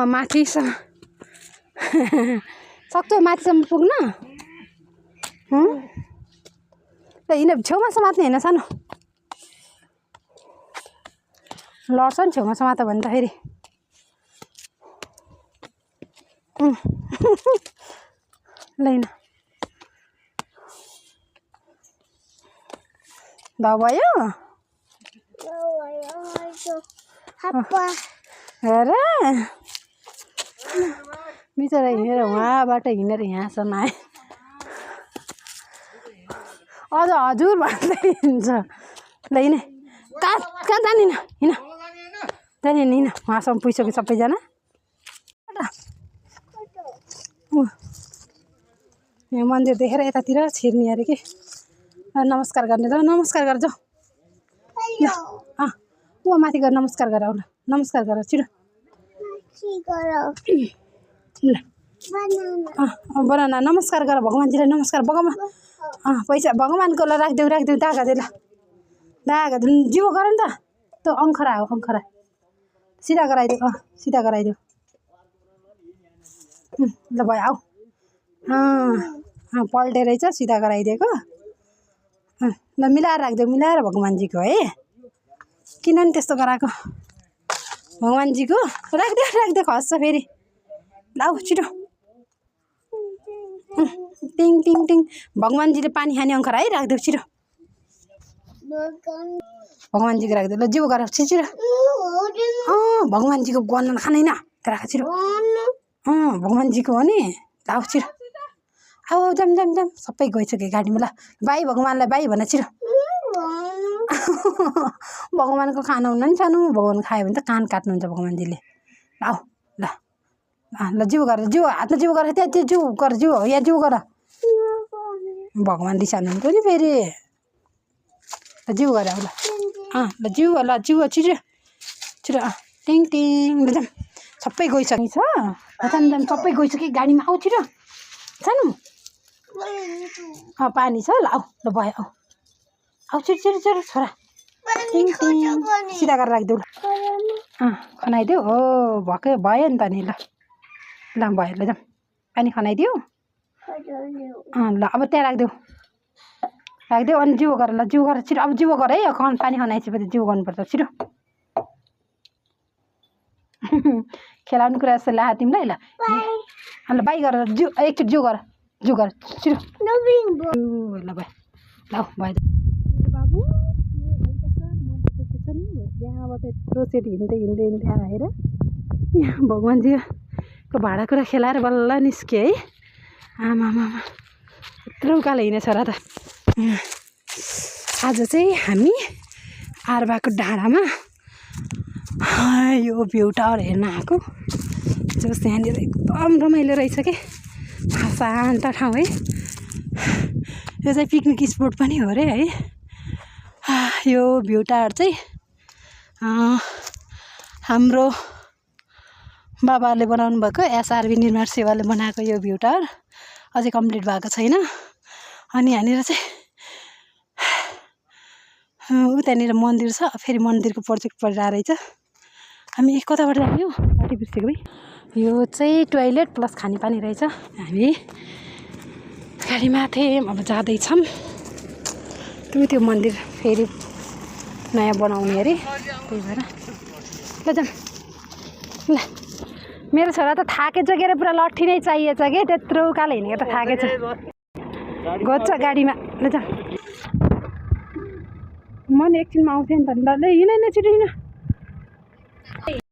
माथिसम्म सक्छौ माथिसम्म पुग्न ल हिँड छेउमा समात्ने होइन सानो लड्छ नि छेउमा समात भने त फेरि ल हिँड भयो हेर बिचरा हिँडेर उहाँबाट हिँडेर यहाँसम्म आए अझ हजुर भन्दै हिँड्छ ल हिँड कहाँ कहाँ जाने हिँड जाने हिँड उहाँसम्म पुगिसक्यो सबैजना यो मन्दिर देखेर यतातिर छिर्ने अरे कि नमस्कार गर्ने ल नमस्कार गर जाऊ ऊ माथि गएर नमस्कार गर आउला नमस्कार गर छिटो ल बनाना नमस्कार गर भगवान्जीलाई नमस्कार भगवान् पैसा भगवान्को ल राखिदेऊ दागा दे ल दागा जिउ गर नि त त्यो अङ्खरा हो अङ्खरा सिधा गराइदेऊ सिधा गराइदेऊ ल भयो आऊ पल्टे रहेछ सिधा गराइदिएको ल मिलाएर राखिदेऊ मिलाएर भगवान्जीको है किन नि त्यस्तो गराएको भगवान्जीको राखिदियो खस्छ फेरि ल आऊ छिटो टिङ टिङ टिङ भगवान्जीले पानी खाने अङ्खरा है राखिदेऊ छिटो भगवान्जीको राखिदेऊ ल जिउ गर छिटो भगवान्जीको गन खाँदैन राख छिटो भगवान्जीको हो नि आऊ छिटो आऊ जाम जाम जाम सबै गइसक्यो गाडीमा ल बाई भगवान्लाई बाई भन छिटो भगवान्को खाना हुन्न नि सानो भगवान् खायो भने त कान काट्नुहुन्छ भगवान्जीले आऊ ल ल जिउ गर जिउ हातमा जिउ गर त्यहाँ त्यो जिउ गर जिउ हो यहाँ जिउ गर भगवान् रिसाउनुहुन्छ नि फेरि ल जिउ गर ल ल जिउ छिटो छिटो टिङ टिङ ल जाम सबै गइसक्यो छ जाम जाम सबै गइसक्यो गाडीमा आऊ छिटो सानो पानी छ ल आऊ ल भयो आऊ आऊ छिटो छिटो छिटो छोरा टिङ टिङ सिधा गरेर राखिदेऊ ल खनाइदेऊ हो भएकै भयो नि त नि ल ल भयो ल जाम पानी खनाइदिऊ ल अब त्यहाँ राखिदेऊ अनि जिउ गर ल जिउ गर छिटो अब जिउ गर है पानी खनाइसकेपछि जिउ गर्नुपर्छ छिटो खेलाउने कुरा जस्तो ला तिमीलाई ल ल बाई गर जिउ एकचोटि जिउ गर छिटो ल भयो ल भयो बाबु यहाँबाट यत्रो सेट हिँड्दै आएर यहाँ भगवान्जीको भाँडाकुँडा खेलाएर बल्ल निस्क्यो है आमामा यत्रो उकालो हिँडेछ र त आज चाहिँ हामी आर्बाको डाँडामा यो भ्यू टावर हेर्न आएको जस यहाँनिर एकदम रमाइलो रहेछ कि शान्त ठाउँ है यो चाहिँ पिकनिक स्पोट पनि हो अरे है यो भ्यू टावर चाहिँ हाम्रो बाबाले बनाउनु भएको एसआरबी निर्माण सेवाले बनाएको यो भ्यू टावर अझै कम्प्लिट भएको छैन अनि यहाँनिर चाहिँ उतानिर मन्दिर छ फेरि मन्दिरको प्रोजेक्ट परिरहेको रहेछ हामी कताबाट जाने हो बाटो बिर्सेको भाइ यो चाहिँ टोइलेट प्लस खानेपानी रहेछ हामी गाडीमा थियौँ अब जाँदैछौँ त्यो मन्दिर फेरि नयाँ बनाउने अरे त्यही भएर ल जाऊँ ल मेरो छोरा त थाकेछ के अरे पुरा लट्ठी नै चाहिएछ कि त्यत्रो उकालो हिँडेको त थाकेछ घोज्छ गाडीमा ल जाऊँ म नि एकछिनमा आउँथेँ नि त ल हिँड छिटो हिँड